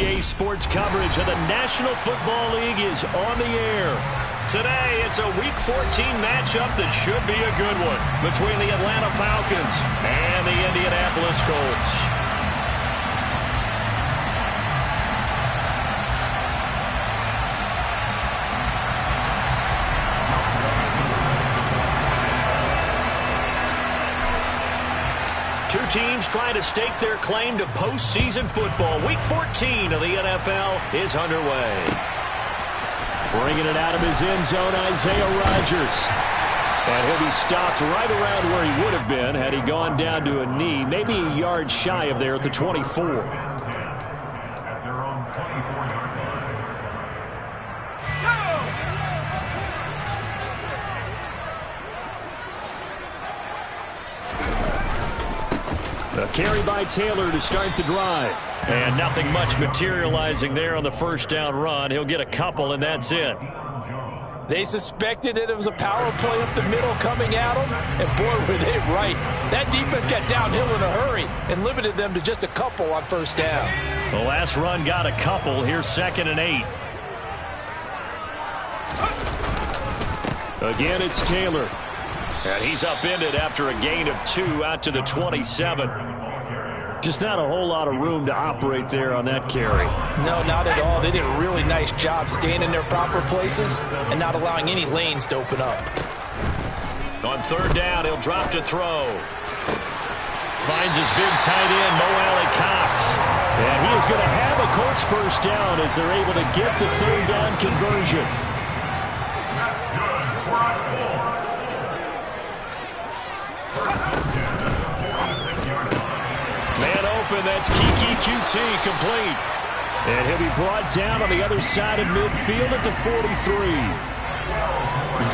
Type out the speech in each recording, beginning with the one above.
NBA sports coverage of the National Football League is on the air. Today, it's a Week 14 matchup that should be a good one between the Atlanta Falcons and the Indianapolis Colts. Two teams trying to stake their claim to postseason football. Week 14 of the NFL is underway. Bringing it out of his end zone, Isaiah Rodgers. And he'll be stopped right around where he would have been had he gone down to a knee, maybe a yard shy of there at the 24. A carry by Taylor to start the drive. And nothing much materializing there on the first down run. He'll get a couple, and that's it. They suspected it was a power play up the middle coming at them, and boy, were they right. That defense got downhill in a hurry and limited them to just a couple on first down. The last run got a couple. Here's 2nd and 8. Again, it's Taylor. And he's upended after a gain of 2 out to the 27. Just not a whole lot of room to operate there on that carry. No, not at all. They did a really nice job staying in their proper places and not allowing any lanes to open up. On third down, he'll drop to throw. Finds his big tight end, Mo Alley-Cox. And he is going to have a Colts first down as they're able to get the third down conversion. That's Kiki QT complete. And he'll be brought down on the other side of midfield at the 43.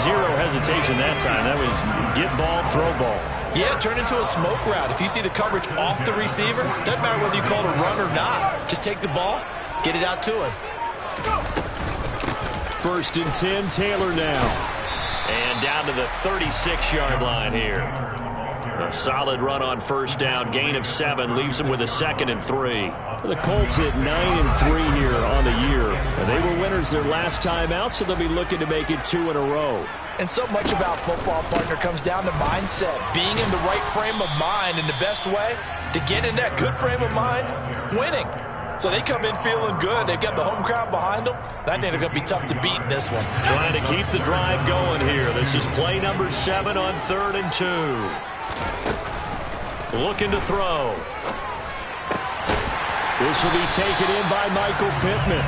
Zero hesitation that time. That was get ball, throw ball. Yeah, turn into a smoke route. If you see the coverage off the receiver, doesn't matter whether you call it a run or not. Just take the ball, get it out to him. 1st and 10, Taylor now. And down to the 36-yard line here. A solid run on first down. Gain of 7 leaves them with a 2nd and 3. The Colts hit 9 and 3 here on the year. They were winners their last time out, so they'll be looking to make it 2 in a row. And so much about football, partner, comes down to mindset. Being in the right frame of mind, and the best way to get in that good frame of mind, winning. So they come in feeling good. They've got the home crowd behind them. I think they're going to be tough to beat in this one. Trying to keep the drive going here. This is play number 7 on 3rd and 2. Looking to throw. This will be taken in by Michael Pittman.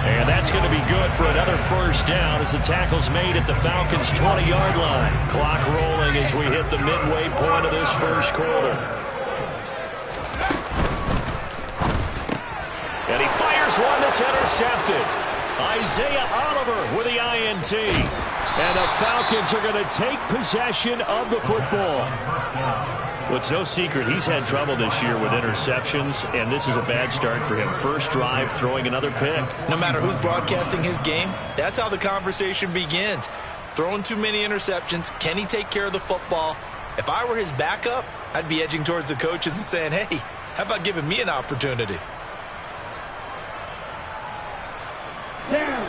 And that's going to be good for another first down as the tackle's made at the Falcons' 20-yard line. Clock rolling as we hit the midway point of this first quarter. And he fires one that's intercepted. Isaiah Oliver with the INT. And the Falcons are going to take possession of the football. Well, it's no secret he's had trouble this year with interceptions, and this is a bad start for him. First drive, throwing another pick. No matter who's broadcasting his game, that's how the conversation begins. Throwing too many interceptions, can he take care of the football? If I were his backup, I'd be edging towards the coaches and saying, hey, how about giving me an opportunity? Down.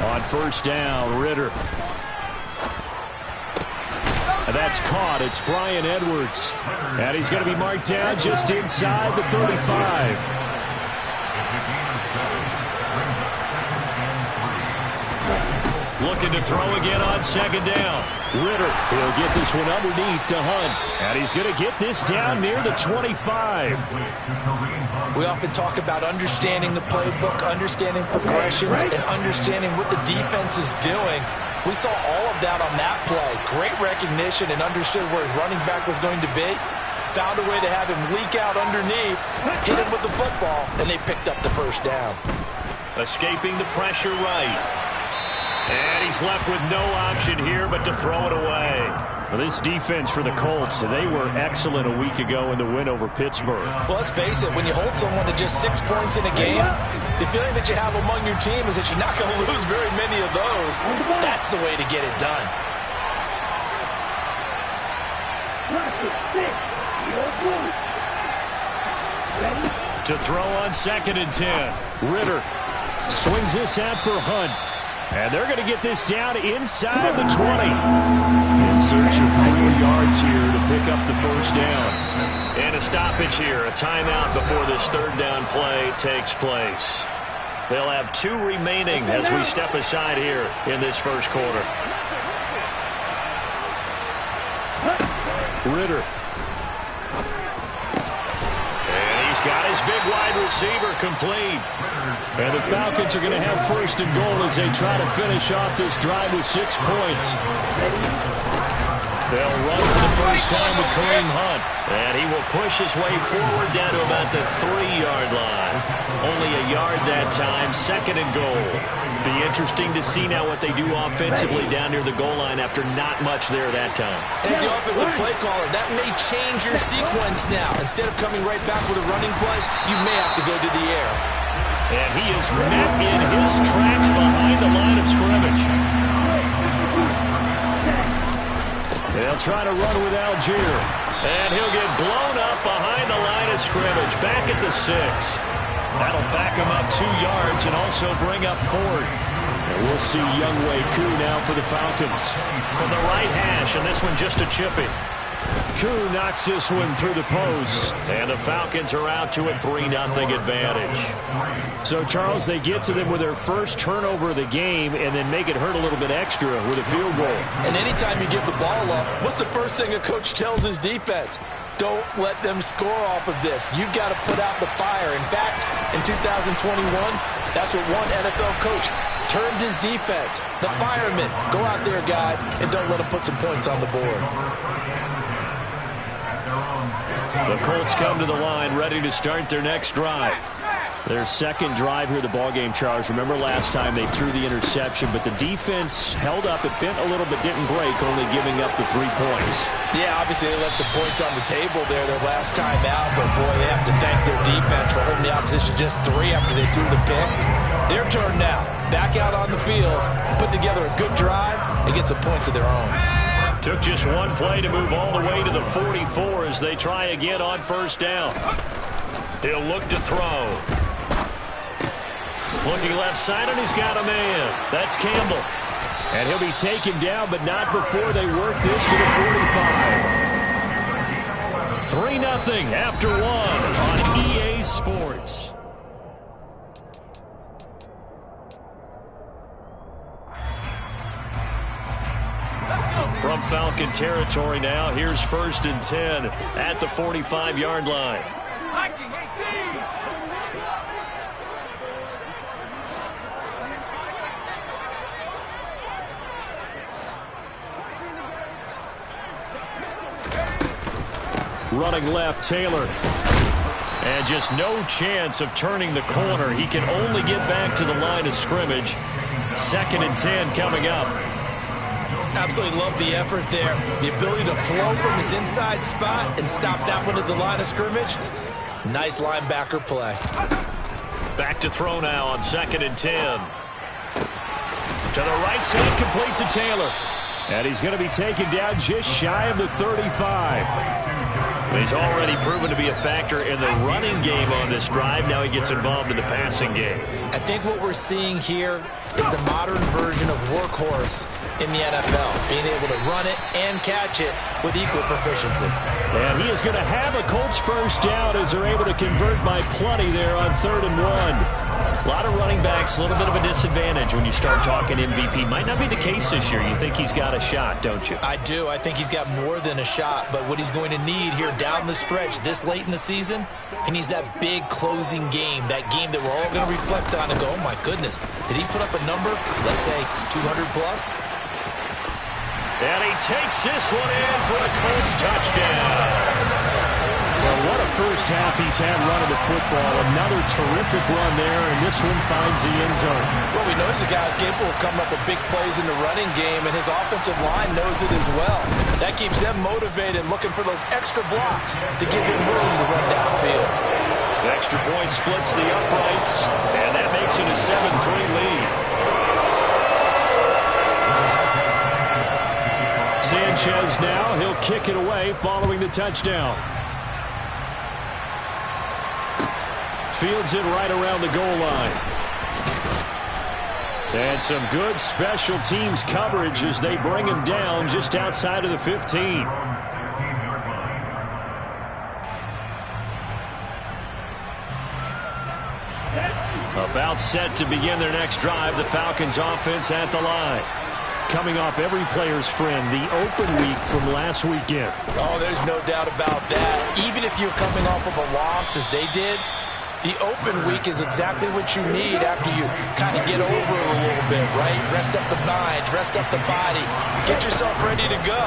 On first down, Ritter. That's caught. It's Brian Edwards. And he's going to be marked down just inside the 35. Looking to throw again on 2nd down. Ritter, he'll get this one underneath to Hunt. And he's going to get this down near the 25. We often talk about understanding the playbook, understanding progressions, and understanding what the defense is doing. We saw all of that on that play. Great recognition and understood where his running back was going to be. Found a way to have him leak out underneath, hit him with the football, and they picked up the first down. Escaping the pressure right. And he's left with no option here but to throw it away. Well, this defense for the Colts, they were excellent a week ago in the win over Pittsburgh. Well, let's face it, when you hold someone to just 6 points in a game, the feeling that you have among your team is that you're not going to lose very many of those. That's the way to get it done. To throw on 2nd and 10. Ritter swings this out for Hunt. And they're going to get this down inside the 20. In search of 4 yards here to pick up the first down. And a stoppage here, a timeout before this 3rd down play takes place. They'll have 2 remaining as we step aside here in this first quarter. Ritter. And he's got his big wide receiver complete. And the Falcons are going to have 1st and goal as they try to finish off this drive with 6 points. They'll run for the first time with Kareem Hunt. And he will push his way forward down to about the 3-yard line. Only a yard that time, 2nd and goal. Be interesting to see now what they do offensively down near the goal line after not much there that time. As the offensive play caller, that may change your sequence now. Instead of coming right back with a running play, you may have to go to the air. And he is met in his tracks behind the line of scrimmage. They'll try to run with Algier. And he'll get blown up behind the line of scrimmage, back at the 6. That'll back him up 2 yards and also bring up 4th. And we'll see Younghoe Koo now for the Falcons. From the right hash, and this one just a chippy. Koo knocks this one through the post. And the Falcons are out to a 3-0 advantage. So, Charles, they get to them with their first turnover of the game and then make it hurt a little bit extra with a field goal. And anytime you give the ball up, what's the first thing a coach tells his defense? Don't let them score off of this. You've got to put out the fire. In fact, in 2021, that's what one NFL coach termed his defense. The firemen. Go out there, guys, and don't let them put some points on the board. The Colts come to the line, ready to start their next drive. Their 2nd drive here of the ballgame, Charles. Remember last time they threw the interception, but the defense held up. It bent a little but didn't break, only giving up the 3 points. Yeah, obviously they left some points on the table there their last time out, but boy, they have to thank their defense for holding the opposition just 3 after they threw the pick. Their turn now. Back out on the field, put together a good drive, and get some points of their own. Took just 1 play to move all the way to the 44 as they try again on 1st down. He'll look to throw. Looking left side, and he's got a man. That's Campbell. And he'll be taken down, but not before they work this to the 45. 3-0 after 1 on EA Sports. From Falcon territory now, here's 1st and 10 at the 45-yard line. Running left, Taylor. And just no chance of turning the corner. He can only get back to the line of scrimmage. 2nd and 10 coming up. Absolutely love the effort there. The ability to flow from his inside spot and stop that one at the line of scrimmage. Nice linebacker play. Back to throw now on 2nd and 10. To the right side, complete to Taylor. And he's going to be taken down just shy of the 35. He's already proven to be a factor in the running game on this drive. Now he gets involved in the passing game. I think what we're seeing here is the modern version of workhorse in the NFL, being able to run it and catch it with equal proficiency. And he is going to have a Colts first down as they're able to convert by plenty there on 3rd and 1. A lot of running backs, a little bit of a disadvantage when you start talking MVP. Might not be the case this year. You think he's got a shot, don't you? I do. I think he's got more than a shot. But what he's going to need here down the stretch this late in the season, he needs that big closing game, that game that we're all going to reflect on and go, oh, my goodness, did he put up a number, let's say, 200 plus? And he takes this one in for the Colts touchdown. Well, what a first half he's had running the football. Another terrific run there, and this one finds the end zone. Well, we know he's a guy who's capable of coming up with big plays in the running game, and his offensive line knows it as well. That keeps them motivated, looking for those extra blocks to give him room to run downfield. The extra point splits the uprights, and that makes it a 7-3 lead. Sanchez now, he'll kick it away following the touchdown. Fields it right around the goal line. And some good special teams coverage as they bring him down just outside of the 15. About set to begin their next drive, the Falcons offense at the line. Coming off every player's friend, the open week from last weekend. Oh, there's no doubt about that. Even if you're coming off of a loss as they did, the open week is exactly what you need after you kind of get over it a little bit, right? Rest up the mind, rest up the body, get yourself ready to go.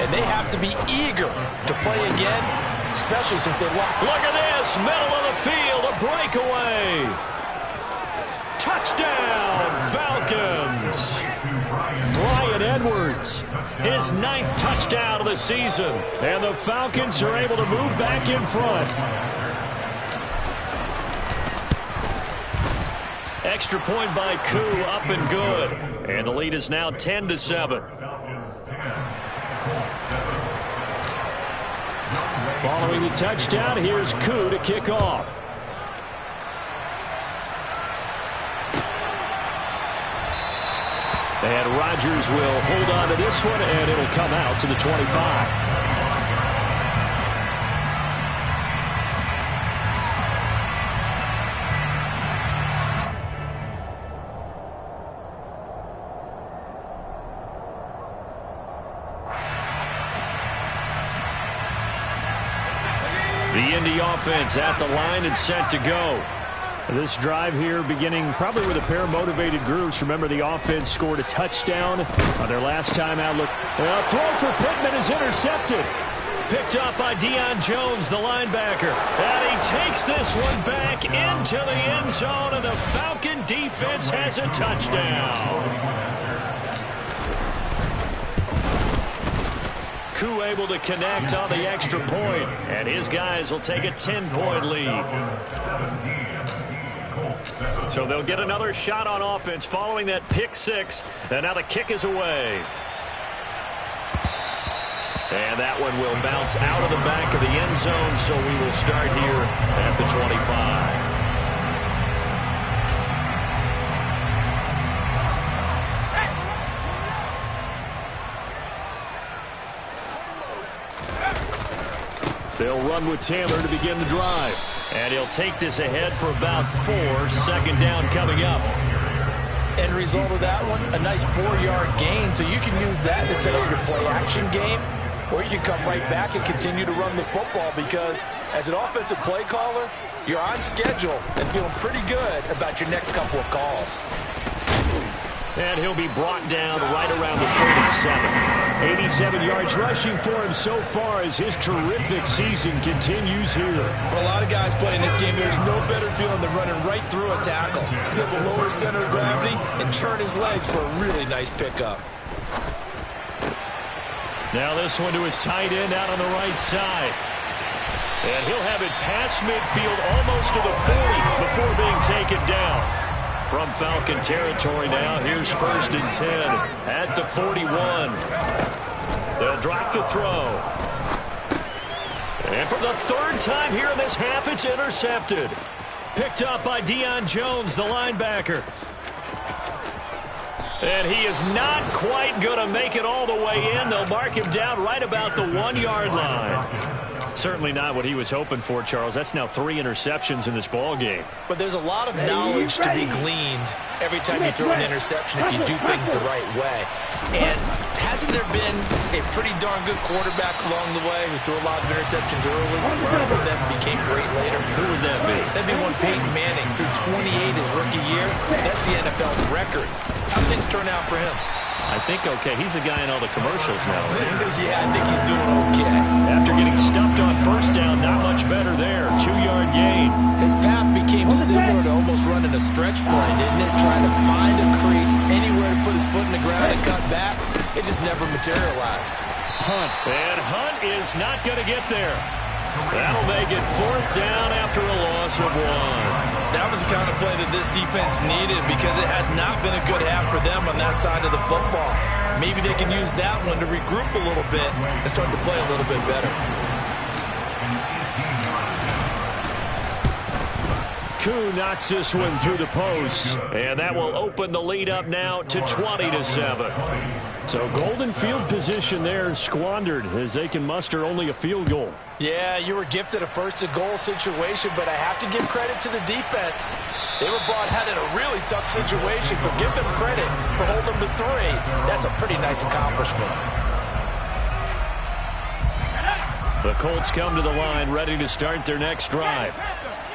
And they have to be eager to play again, especially since they lost. Look at this, middle of the field, a breakaway. Touchdown, Falcons. Bryan Edwards, his 9th touchdown of the season. And the Falcons are able to move back in front. Extra point by Koo, up and good. And the lead is now 10-7. Following the touchdown, here's Koo to kick off. And Rodgers will hold on to this one, and it'll come out to the 25. The Indy offense at the line and set to go. This drive here beginning probably with a pair of motivated groups. Remember, the offense scored a touchdown on their last time out. Look, a throw for Pittman is intercepted. Picked up by Deion Jones, the linebacker. And he takes this one back into the end zone, and the Falcon defense has a touchdown. Koo able to connect on the extra point, and his guys will take a 10-point lead. So they'll get another shot on offense following that pick six, and now the kick is away. And that one will bounce out of the back of the end zone, so we will start here at the 25. They'll run with Taylor to begin the drive. And he'll take this ahead for about 4. Second down coming up. End result of that one, a nice 4-yard gain, so you can use that to set up your play-action game, or you can come right back and continue to run the football, because as an offensive play caller, you're on schedule and feeling pretty good about your next couple of calls. And he'll be brought down right around the 37. 87 yards rushing for him so far as his terrific season continues here. For a lot of guys playing this game, there's no better feeling than running right through a tackle. He's able to lower center of gravity and churn his legs for a really nice pickup. Now this one to his tight end out on the right side. And he'll have it past midfield almost to the 40 before being taken down. From Falcon territory now, here's 1st and 10 at the 41. They'll drop the throw. And for the 3rd time here in this half, it's intercepted. Picked up by Deion Jones, the linebacker. And he is not quite going to make it all the way in. They'll mark him down right about the 1-yard line. Certainly not what he was hoping for, Charles. That's now 3 interceptions in this ball game. But there's a lot of knowledge to be gleaned every time you throw an interception if you do things the right way. And hasn't there been a pretty darn good quarterback along the way who threw a lot of interceptions early, learned from them, became great later? Who would that be? That'd be one Peyton Manning. Threw 28 his rookie year. That's the NFL record. How things turn out for him? I think okay. He's a guy in all the commercials now. Yeah, I think he's doing okay. After getting stuffed on first down, not much better there. 2-yard gain. His path became similar to almost running a stretch play, didn't it? Trying to find a crease, anywhere to put his foot in the ground and cut back. It just never materialized. Hunt. And Hunt is not going to get there. That'll make it 4th down after a loss of 1. That was the kind of play that this defense needed because it has not been a good half for them on that side of the football. Maybe they can use that one to regroup a little bit and start to play a little bit better. Koo knocks this one through the post. And that will open the lead up now to 20-7. So golden field position there squandered as they can muster only a field goal. Yeah, you were gifted a first-and-goal situation, but I have to give credit to the defense. They were brought out in a really tough situation, so give them credit for holding them to 3. That's a pretty nice accomplishment. The Colts come to the line ready to start their next drive.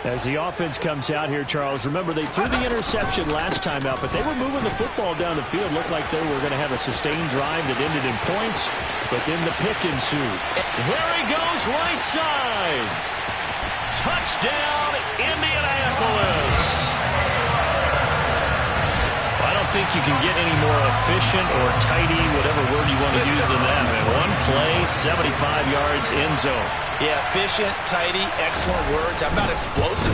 As the offense comes out here, Charles, remember they threw the interception last time out, but they were moving the football down the field. Looked like they were going to have a sustained drive that ended in points, but then the pick ensued. There he goes, right side. Touchdown, Indianapolis. I don't think you can get any more efficient or tidy, whatever word you want to use in that. Man, one play, 75 yards, end zone. Yeah, efficient, tidy, excellent words. How about explosive?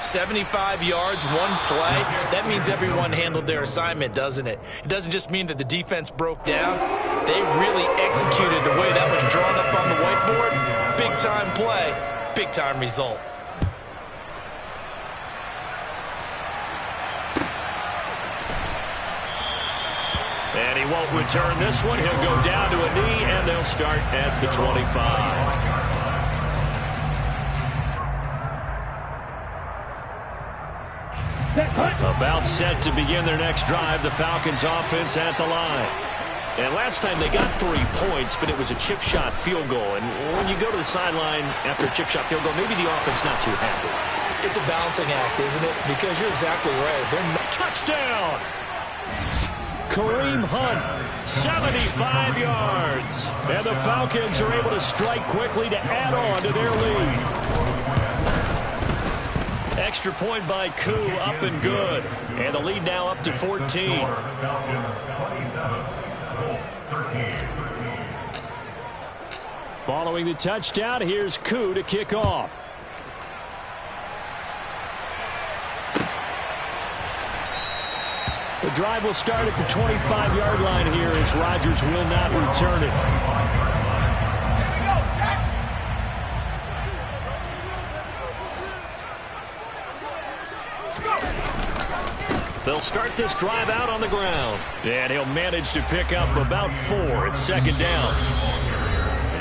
75 yards, one play. That means everyone handled their assignment, doesn't it? It doesn't just mean that the defense broke down. They really executed the way that was drawn up on the whiteboard. Big-time play, big-time result. And he won't return this one. He'll go down to a knee, and they'll start at the 25. About set to begin their next drive, the Falcons offense at the line. And last time they got 3 points, but it was a chip shot field goal. And when you go to the sideline after a chip shot field goal, maybe the offense not too happy. It's a balancing act, isn't it? Because you're exactly right. They're not touchdown! Kareem Hunt, 75 yards. And the Falcons are able to strike quickly to add on to their lead. Extra point by Koo, up and good. And the lead now up to 14. Following the touchdown, here's Koo to kick off. The drive will start at the 25-yard line here as Rodgers will not return it. They'll start this drive out on the ground. And he'll manage to pick up about 4. It's 2nd down.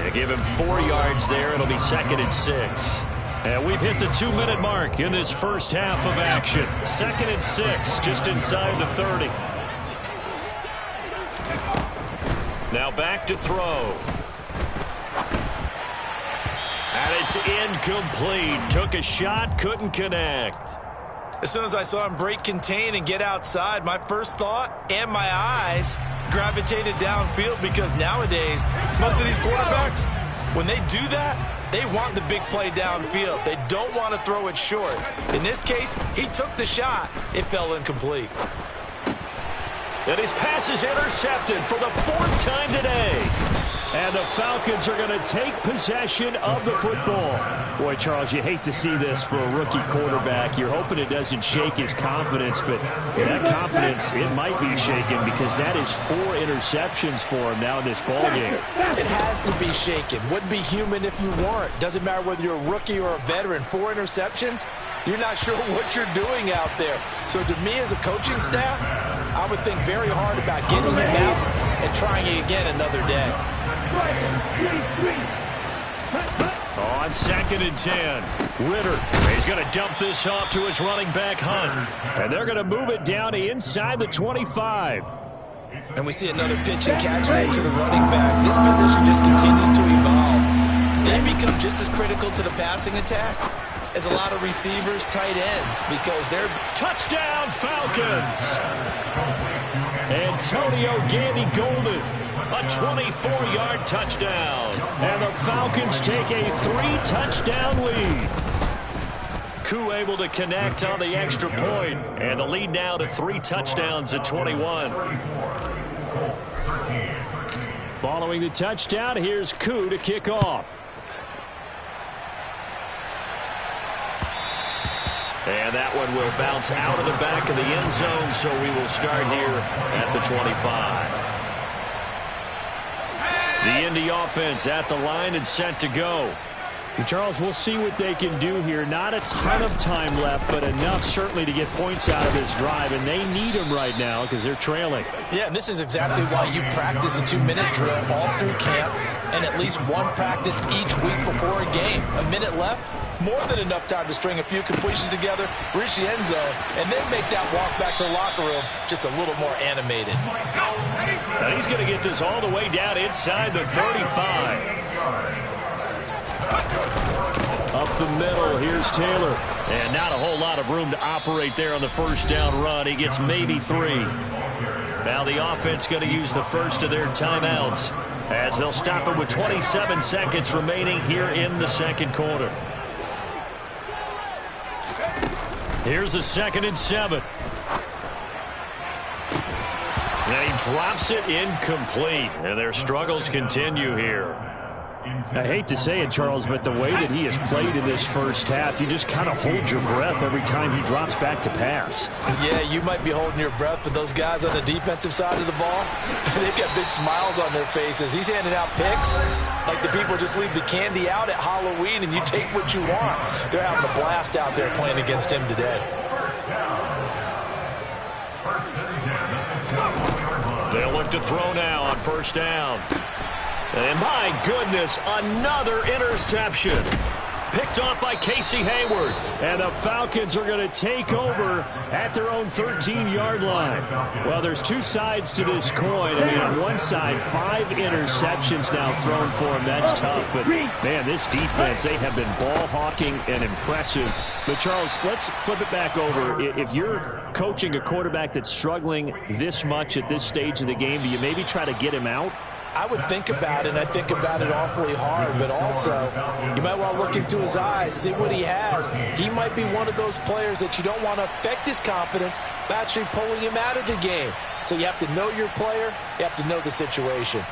And give him 4 yards there. It'll be 2nd and 6. And we've hit the 2-minute mark in this first half of action. 2nd and 6, just inside the 30. Now back to throw. And it's incomplete. Took a shot, couldn't connect. As soon as I saw him break contain and get outside, my first thought and my eyes gravitated downfield because nowadays, most of these quarterbacks, when they do that, they want the big play downfield. They don't want to throw it short. In this case, he took the shot. It fell incomplete. And his pass is intercepted for the 4th time today. And the Falcons are going to take possession of the football. Boy, Charles, you hate to see this for a rookie quarterback. You're hoping it doesn't shake his confidence, but that confidence, it might be shaken because that is 4 interceptions for him now in this ballgame. It has to be shaken. Wouldn't be human if you weren't. Doesn't matter whether you're a rookie or a veteran. 4 interceptions, you're not sure what you're doing out there. So to me as a coaching staff, I would think very hard about getting him out and trying it again another day. On 2nd and 10, Ritter. He's going to dump this off to his running back, Hunt. And they're going to move it down to inside the 25. And we see another pitch and catch there to the running back. This position just continues to evolve. They become just as critical to the passing attack as a lot of receivers, tight ends, because they're... Touchdown, Falcons! Antonio Gandy Golden, a 24-yard touchdown. And the Falcons take a 3-touchdown lead. Koo able to connect on the extra point, and the lead now to 3 touchdowns at 21. Following the touchdown, here's Koo to kick off. And that one will bounce out of the back of the end zone, so we will start here at the 25. The Indy offense at the line and set to go. Charles, we'll see what they can do here. Not a ton of time left, but enough certainly to get points out of this drive, and they need them right now because they're trailing. Yeah, and this is exactly why you practice a 2-minute drill all through camp and at least one practice each week before a game. A minute left, more than enough time to string a few completions together, reach the end zone, and then make that walk back to the locker room just a little more animated. And he's going to get this all the way down inside the 35. Up the middle, here's Taylor. And not a whole lot of room to operate there on the first down run. He gets maybe 3. Now the offense going to use the first of their timeouts as they'll stop it with 27 seconds remaining here in the second quarter. Here's a 2nd and 7. And he drops it incomplete. And their struggles continue here. I hate to say it, Charles, but the way that he has played in this first half, you just kind of hold your breath every time he drops back to pass. Yeah, you might be holding your breath, but those guys on the defensive side of the ball, they've got big smiles on their faces. He's handing out picks like the people just leave the candy out at Halloween and you take what you want. They're having a blast out there playing against him today. They'll look to throw now on first down. And my goodness, another interception. Picked off by Casey Hayward. And the Falcons are going to take over at their own 13-yard line. Well, there's two sides to this coin. I mean, on one side, 5 interceptions now thrown for him. That's tough. But, man, this defense, they have been ball hawking and impressive. But, Charles, let's flip it back over. If you're coaching a quarterback that's struggling this much at this stage of the game, do you maybe try to get him out? I would think about it, and I think about it awfully hard, but also you might want to look into his eyes, see what he has. He might be one of those players that you don't want to affect his confidence by actually pulling him out of the game. So you have to know your player, you have to know the situation.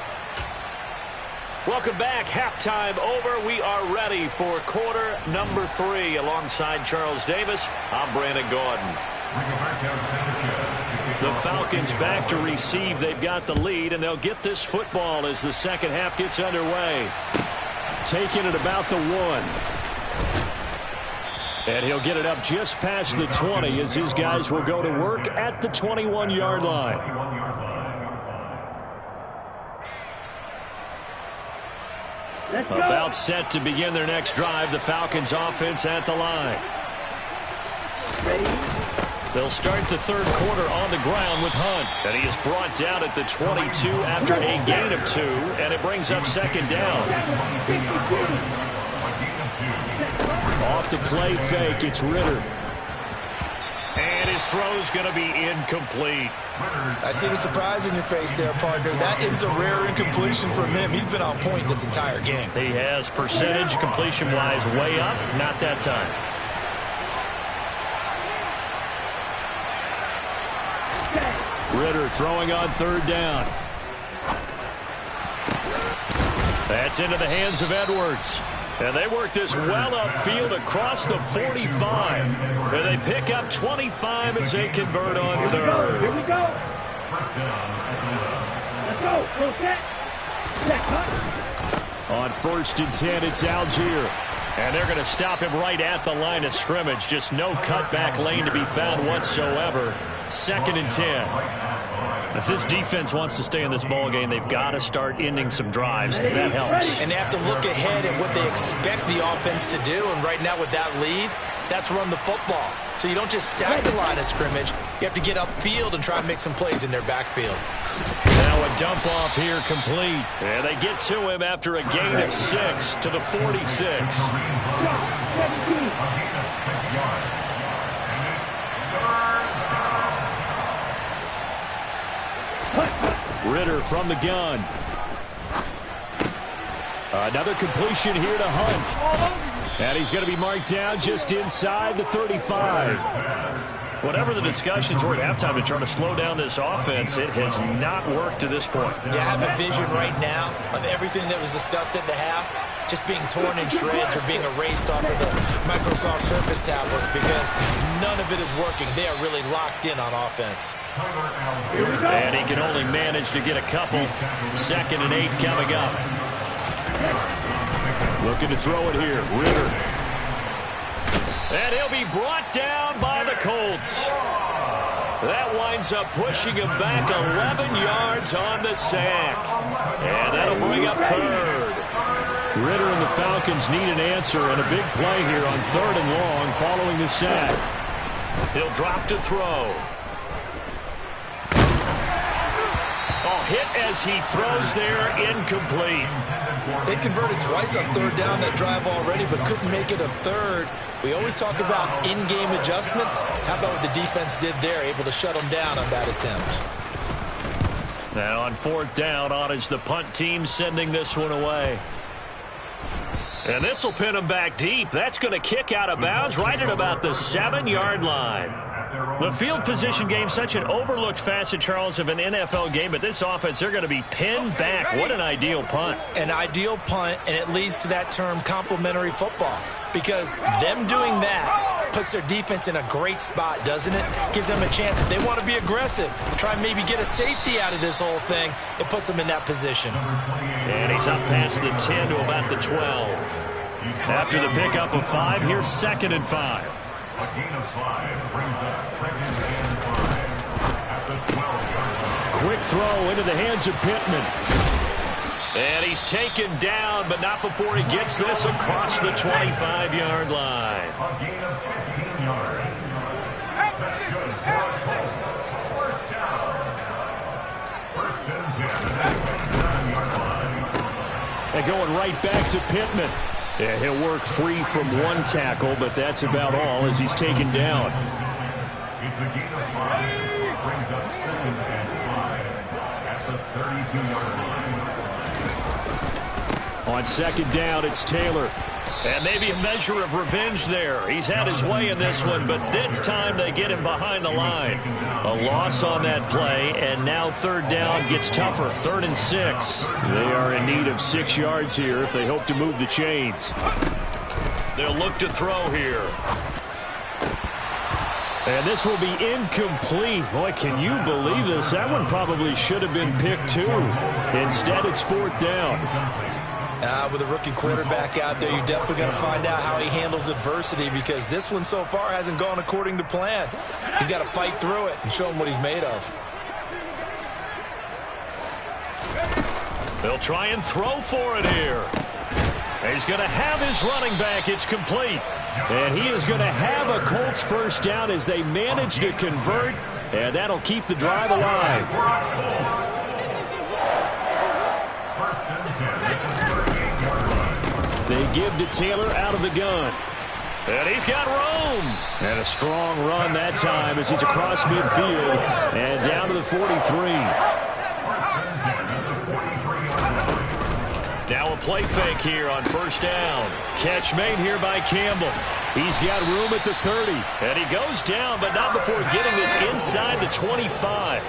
Welcome back. Halftime over. We are ready for quarter number 3. Alongside Charles Davis, I'm Brandon Gordon. The Falcons back to receive. They've got the lead, and they'll get this football as the second half gets underway. Taking it about the 1. And he'll get it up just past the 20 as his guys will go to work at the 21-yard line. About set to begin their next drive. The Falcons offense at the line. They'll start the third quarter on the ground with Hunt. And he is brought down at the 22 after a gain of 2. And it brings up second down. Off the play fake, it's Ritter. And his throw's going to be incomplete. I see the surprise in your face there, partner. That is a rare incompletion from him. He's been on point this entire game. He has percentage completion-wise way up. Not that time. Ritter throwing on third down. That's into the hands of Edwards. And they work this well upfield across the 45. And they pick up 25 as they convert on third. Here we go. Let's go. Go set. On 1st and 10, it's Algier. And they're going to stop him right at the line of scrimmage. Just no cutback lane to be found whatsoever. 2nd and 10. If this defense wants to stay in this ball game, they've got to start ending some drives. That helps. And they have to look ahead at what they expect the offense to do. And right now with that lead, that's run the football. So you don't just stack the line of scrimmage. You have to get upfield and try and make some plays in their backfield. Now a dump off here complete. And they get to him after a gain of 6 to the 46. Ritter from the gun. Another completion here to Hunt. And he's going to be marked down just inside the 35. Whatever the discussions were at halftime to try to slow down this offense, it has not worked to this point. Yeah, I have a vision right now of everything that was discussed at the half just being torn in shreds or being erased off of the Microsoft Surface tablets because none of it is working. They are really locked in on offense. And he can only manage to get a couple. 2nd and 8 coming up. Looking to throw it here. Ritter. And he'll be brought down by the Colts. That winds up pushing him back 11 yards on the sack. And that'll bring up 3rd. Ritter and the Falcons need an answer and a big play here on 3rd and long following the sack. He'll drop to throw. Oh, hit as he throws there, incomplete. They converted twice on 3rd down that drive already, but couldn't make it a 3rd. We always talk about in-game adjustments. How about what the defense did there, able to shut them down on that attempt? Now on 4th down, on is the punt team sending this one away. And this will pin him back deep. That's going to kick out of bounds right at about the 7-yard line. The field position game, such an overlooked facet, Charles, of an NFL game, but this offense, they're going to be pinned back. What an ideal punt. An ideal punt, and it leads to that term complementary football, because them doing that puts their defense in a great spot, doesn't it? Gives them a chance. If they want to be aggressive, try and maybe get a safety out of this whole thing, it puts them in that position. And he's up past the 10 to about the 12. After the pickup of 5, here's 2nd and 5. A gain of 5 brings up 2nd and 5 at the 12-yard line. Quick throw into the hands of Pittman. And he's taken down, but not before he gets this across the 25-yard line. A gain of 15 yards. That's good for a Colts. 1st down. 1st and 10 at the 7-yard line. And going right back to Pittman. Yeah, he'll work free from one tackle, but that's about all as he's taken down. It's a gain of 5. Brings up 2nd and 5 at the 32-yard line. On 2nd down, it's Taylor. And maybe a measure of revenge there. He's had his way in this one, but this time they get him behind the line. A loss on that play, and now 3rd down gets tougher. 3rd and 6. They are in need of 6 yards here if they hope to move the chains. They'll look to throw here. And this will be incomplete. Boy, can you believe this? That one probably should have been picked too. Instead, it's 4th down. With a rookie quarterback out there, you're definitely going to find out how he handles adversity, because this one so far hasn't gone according to plan. He's got to fight through it and show him what he's made of. They'll try and throw for it here. He's going to have his running back. It's complete. And he is going to have a Colts 1st down as they manage to convert, and that'll keep the drive alive. They give to Taylor out of the gun. And he's got room. And a strong run that time as he's across midfield and down to the 43. Now a play fake here on 1st down. Catch made here by Campbell. He's got room at the 30. And he goes down, but not before getting this inside the 25.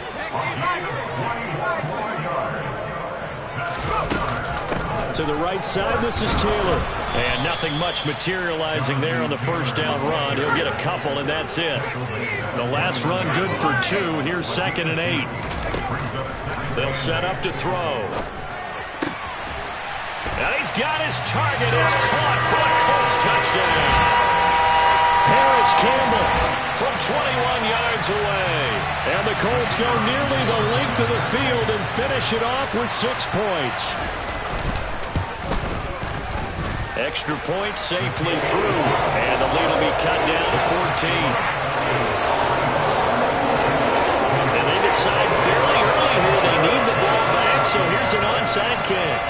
To the right side, this is Taylor. And nothing much materializing there on the 1st down run. He'll get a couple, and that's it. The last run good for 2. Here's 2nd and 8. They'll set up to throw. And he's got his target. It's caught for a Colts touchdown. Harris Campbell from 21 yards away. And the Colts go nearly the length of the field and finish it off with 6 points. Extra point safely through. And the lead will be cut down to 14. And they decide fairly early here they need the ball back, so here's an onside kick.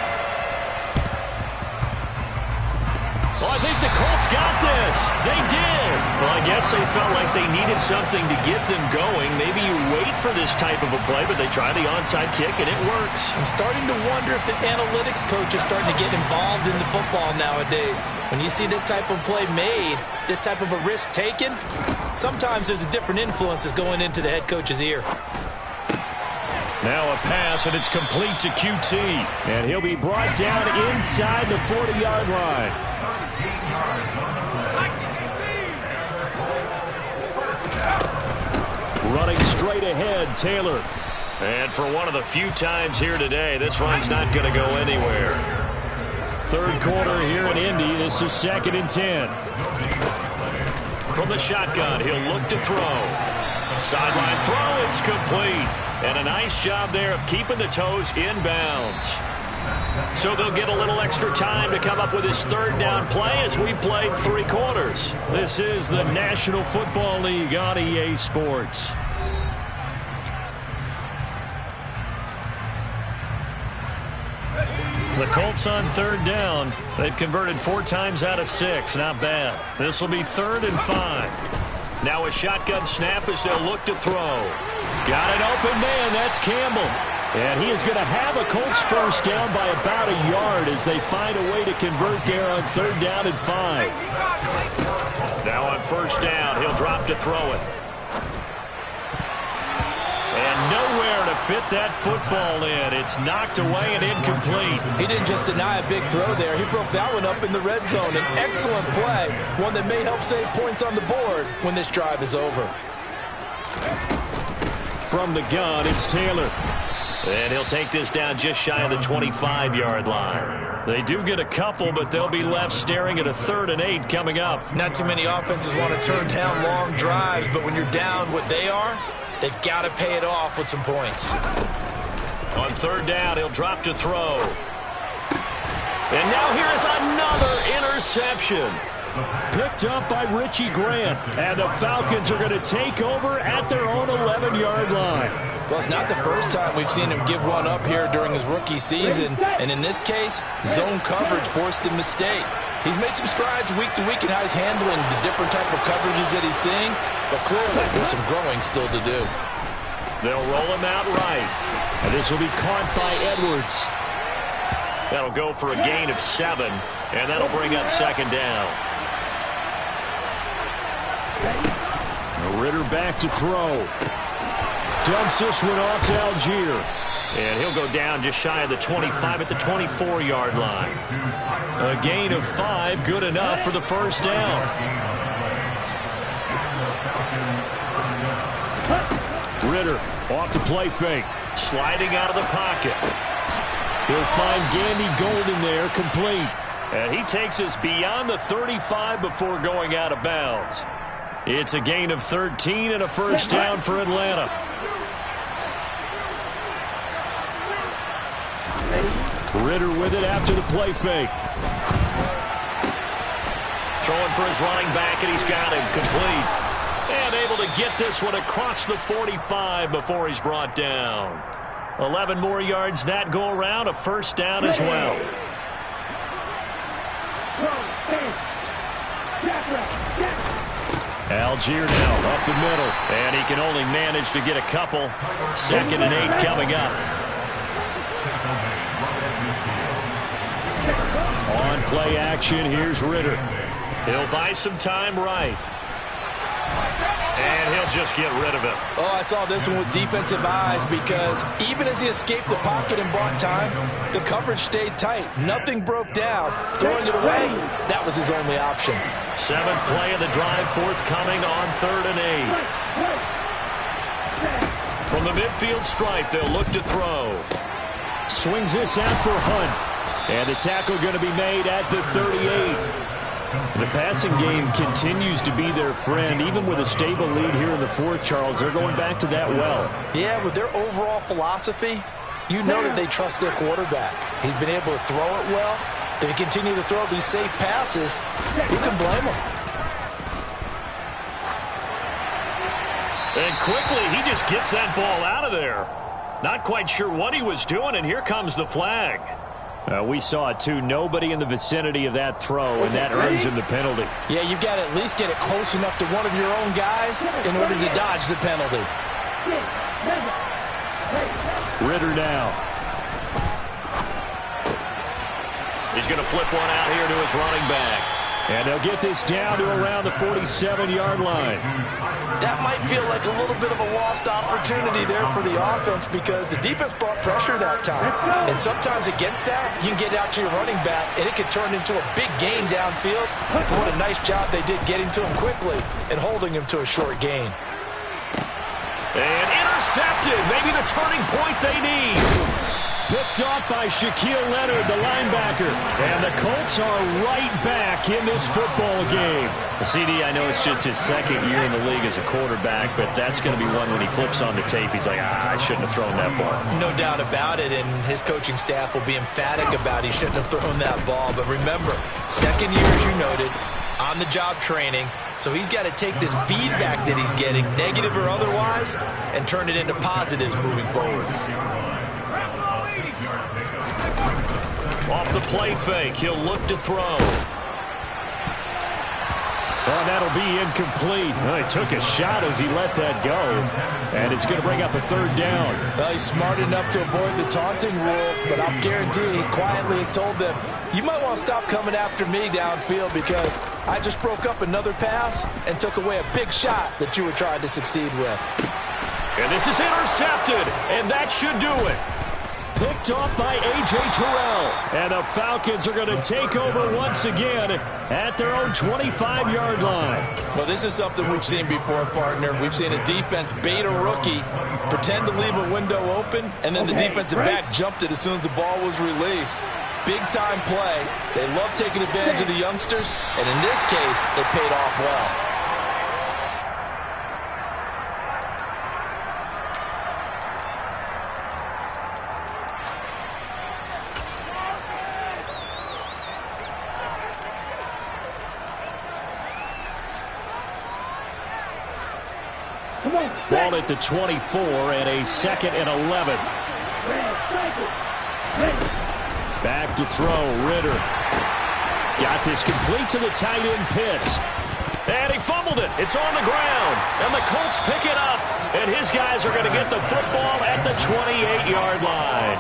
Oh, I think the Colts got this. They did. Well, I guess they felt like they needed something to get them going. Maybe you wait for this type of a play, but they try the onside kick, and it works. I'm starting to wonder if the analytics coach is starting to get involved in the football nowadays. When you see this type of play made, this type of a risk taken, sometimes there's a different influences going into the head coach's ear. Now a pass, and it's complete to QT. And he'll be brought down inside the 40-yard line. Running straight ahead, Taylor. And for one of the few times here today, this run's not going to go anywhere. Third quarter here in Indy. This is 2nd and 10. From the shotgun, he'll look to throw. Sideline throw, it's complete. And a nice job there of keeping the toes in bounds. So they'll get a little extra time to come up with his third down play as we played 3 quarters. This is the National Football League on EA Sports. The Colts on 3rd down. They've converted 4 times out of 6. Not bad. This will be 3rd and 5. Now a shotgun snap as they'll look to throw. Got an open man. That's Campbell. And he is going to have a Colts first down by about a yard as they find a way to convert there on 3rd down and 5. Now on 1st down, he'll drop to throw it. And nowhere to fit that football in. It's knocked away and incomplete. He didn't just deny a big throw there. He broke that one up in the red zone. An excellent play, one that may help save points on the board when this drive is over. From the gun, it's Taylor. And he'll take this down just shy of the 25-yard line. They do get a couple, but they'll be left staring at a 3rd and 8 coming up. Not too many offenses want to turn down long drives, but when you're down what they are, they've got to pay it off with some points. On 3rd down, he'll drop to throw. And now here is another interception. Picked up by Richie Grant. And the Falcons are going to take over at their own 11-yard line. Well, it's not the first time we've seen him give one up here during his rookie season. And in this case, zone coverage forced the mistake. He's made some strides week to week in how he's handling the different type of coverages that he's seeing. But clearly, there's some growing still to do. They'll roll him out right. And this will be caught by Edwards. That'll go for a gain of 7. And that'll bring up 2nd down. Ritter back to throw. Dumps this one off to Algier. And he'll go down just shy of the 25 at the 24-yard line. A gain of 5, good enough for the first down. Ritter off the play fake. Sliding out of the pocket. He'll find Gandy Golden there, complete. And he takes us beyond the 35 before going out of bounds. It's a gain of 13 and a first down for Atlanta. Ritter with it after the play fake. Throwing for his running back, and he's got him complete. And able to get this one across the 45 before he's brought down. 11 more yards that go around, a first down as well. Algier now up the middle. And he can only manage to get a couple. 2nd and 8 coming up. On play action, here's Ritter. He'll buy some time right. And he'll just get rid of it. Oh, I saw this one with defensive eyes because even as he escaped the pocket and bought time, the coverage stayed tight. Nothing broke down. Throwing it away, that was his only option. 7th play of the drive forthcoming on 3rd and 8. From the midfield stripe, they'll look to throw. Swings this out for Hunt. And the tackle going to be made at the 38. The passing game continues to be their friend. Even with a stable lead here in the 4th, Charles, they're going back to that well. Yeah, with their overall philosophy, you know that they trust their quarterback. He's been able to throw it well. They continue to throw these safe passes. Who can blame them? And quickly, he just gets that ball out of there. Not quite sure what he was doing, and here comes the flag. We saw it, too. Nobody in the vicinity of that throw, and that earns him the penalty. Yeah, you've got to at least get it close enough to one of your own guys in order to dodge the penalty. Ritter now. He's going to flip one out here to his running back. And they'll get this down to around the 47-yard line. That might feel like a little bit of a lost opportunity there for the offense because the defense brought pressure that time. And sometimes against that, you can get out to your running back, and it could turn into a big gain downfield. What a nice job they did getting to him quickly and holding him to a short gain. And intercepted. Maybe the turning point they need. Picked off by Shaquille Leonard, the linebacker. And the Colts are right back in this football game. CD, I know it's just his second year in the league as a quarterback, but that's going to be one when he flips on the tape. He's like, I shouldn't have thrown that ball. No doubt about it, and his coaching staff will be emphatic about he shouldn't have thrown that ball. But remember, second year, as you noted, on-the-job training. So he's got to take this feedback that he's getting, negative or otherwise, and turn it into positives moving forward. Off the play fake, he'll look to throw. Oh, that'll be incomplete. Well, he took a shot as he let that go. And it's going to bring up a third down. Well, he's smart enough to avoid the taunting rule, but I'll guarantee he quietly has told them, you might want to stop coming after me downfield because I just broke up another pass and took away a big shot that you were trying to succeed with. And this is intercepted, and that should do it. Picked off by A.J. Terrell. And the Falcons are going to take over once again at their own 25-yard line. Well, this is something we've seen before, partner. We've seen a defense bait a rookie, pretend to leave a window open, and then the defensive back jumped it as soon as the ball was released. Big-time play. They love taking advantage of the youngsters, and in this case, it paid off well. Ball at the 24 and a 2nd and 11. Back to throw, Ritter. Got this complete to the tight end Pitts. And he fumbled it. It's on the ground. And the Colts pick it up. And his guys are going to get the football at the 28-yard line.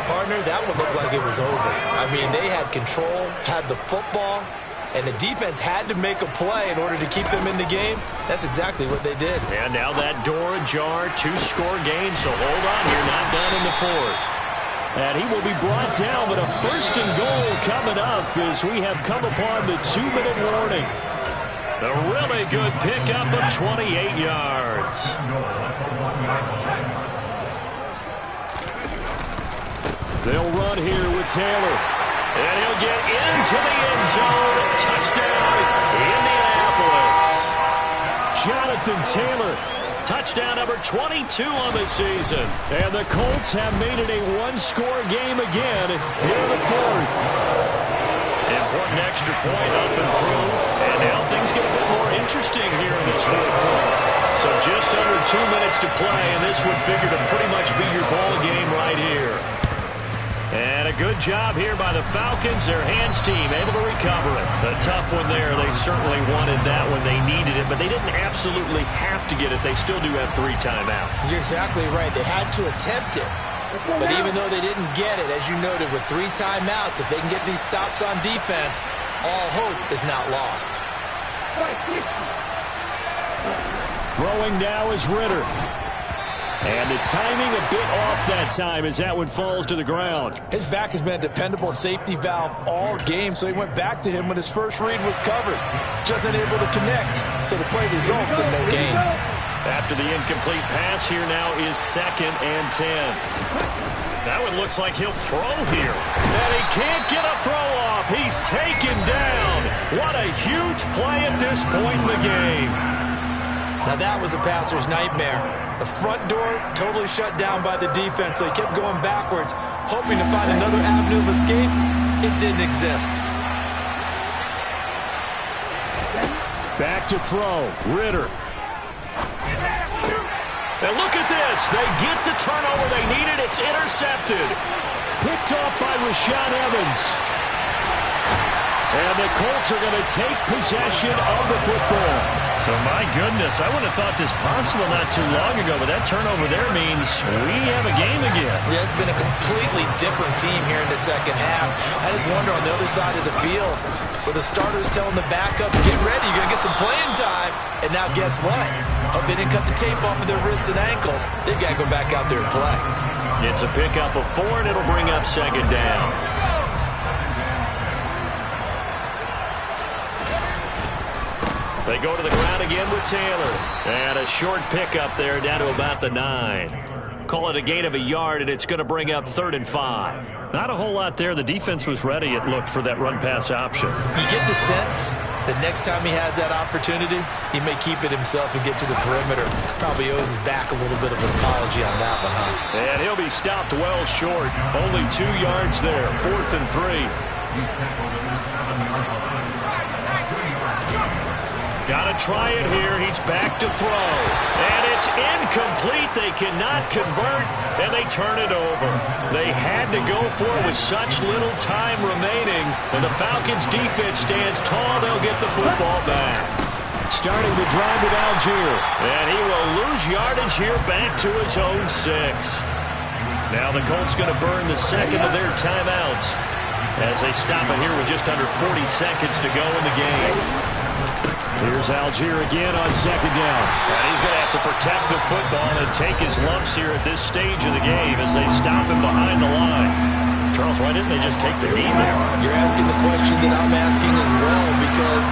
Partner, that would look like it was over. I mean, they had control, had the football, and the defense had to make a play in order to keep them in the game. That's exactly what they did. And now that door ajar, 2-score game, so hold on here, not done in the 4th. And he will be brought down with a 1st and goal coming up as we have come upon the 2-minute warning. A really good pickup of 28 yards. They'll run here with Taylor. And he'll get into the end zone. Touchdown, Indianapolis. Jonathan Taylor. Touchdown number 22 on the season. And the Colts have made it a 1-score game again here in the 4th. Important extra point up and through. And now things get a bit more interesting here in this 4th quarter. So just under 2 minutes to play, and this would figure to pretty much be your ball game right here. And a good job here by the Falcons. Their hands team able to recover it. A tough one there. They certainly wanted that when they needed it, but they didn't absolutely have to get it. They still do have 3 timeouts. You're exactly right. They had to attempt it. But even though they didn't get it, as you noted, with 3 timeouts, if they can get these stops on defense, all hope is not lost. Throwing now is Ritter. And the timing a bit off that time as that one falls to the ground. His back has been a dependable safety valve all game, so he went back to him when his first read was covered. Just unable to connect, so the play results in no gain. After the incomplete pass, here now is 2nd and 10. That one looks like he'll throw here. And he can't get a throw off. He's taken down. What a huge play at this point in the game. Now that was a passer's nightmare. The front door totally shut down by the defense, so he kept going backwards, hoping to find another avenue of escape. It didn't exist. Back to throw, Ritter. And look at this. They get the turnover they needed. It's intercepted. picked off by Rashaan Evans. And the Colts are going to take possession of the football. So, my goodness, I wouldn't have thought this possible not too long ago, but that turnover there means we have a game again. Yeah, it's been a completely different team here in the second half. I just wonder on the other side of the field, where the starters telling the backups, get ready, you're going to get some playing time. And now guess what? Hope they didn't cut the tape off of their wrists and ankles. They've got to go back out there and play. It's a pickup of 4, and it'll bring up second down. They go to the ground again with Taylor. And a short pickup there down to about the 9. Call it a gain of a yard, and it's going to bring up 3rd and 5. Not a whole lot there. The defense was ready, it looked, for that run-pass option. You get the sense that next time he has that opportunity, he may keep it himself and get to the perimeter. Probably owes his back a little bit of an apology on that one, huh? And he'll be stopped well short. Only 2 yards there. 4th and 3. Got to try it here. He's back to throw. And it's incomplete. They cannot convert, and they turn it over. They had to go for it with such little time remaining. And the Falcons' defense stands tall. They'll get the football back. Starting the drive with Algier. And he will lose yardage here back to his own 6. Now the Colts going to burn the second of their timeouts as they stop it here with just under 40 seconds to go in the game. Here's Algier again on second down. And he's going to have to protect the football and take his lumps here at this stage of the game as they stop him behind the line. Charles, why didn't they just take the knee there? You're asking the question that I'm asking as well, because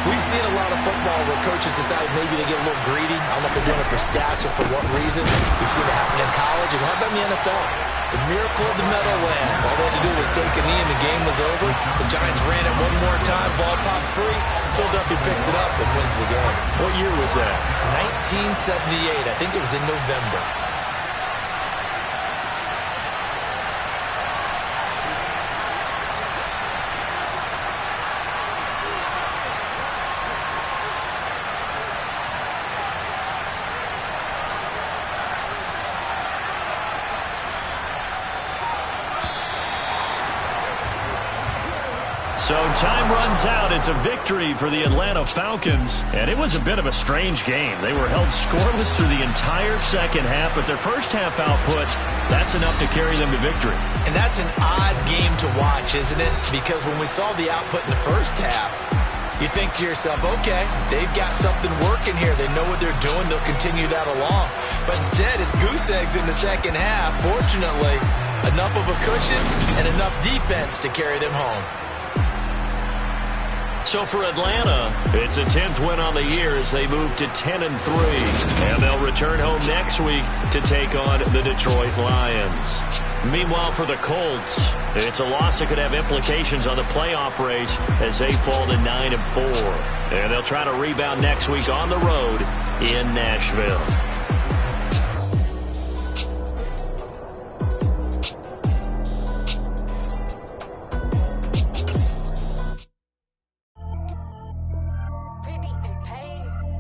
we've seen a lot of football where coaches decide maybe they get a little greedy. I don't know if they're doing it for stats or for what reason. We've seen it happen in college, and how about in the NFL? The miracle of the Meadowlands. All they had to do was take a knee and the game was over. The Giants ran it one more time. Ball popped free. Philadelphia picks it up and wins the game. What year was that? 1978. I think it was in November. So time runs out. It's a victory for the Atlanta Falcons. And it was a bit of a strange game. They were held scoreless through the entire second half, but their first half output, that's enough to carry them to victory. And that's an odd game to watch, isn't it? Because when we saw the output in the first half, you think to yourself, okay, they've got something working here. They know what they're doing. They'll continue that along. But instead, it's goose eggs in the second half. Fortunately, enough of a cushion and enough defense to carry them home. So for Atlanta, it's a 10th win on the year as they move to 10-3. And they'll return home next week to take on the Detroit Lions. Meanwhile, for the Colts, it's a loss that could have implications on the playoff race as they fall to 9-4. And they'll try to rebound next week on the road in Nashville.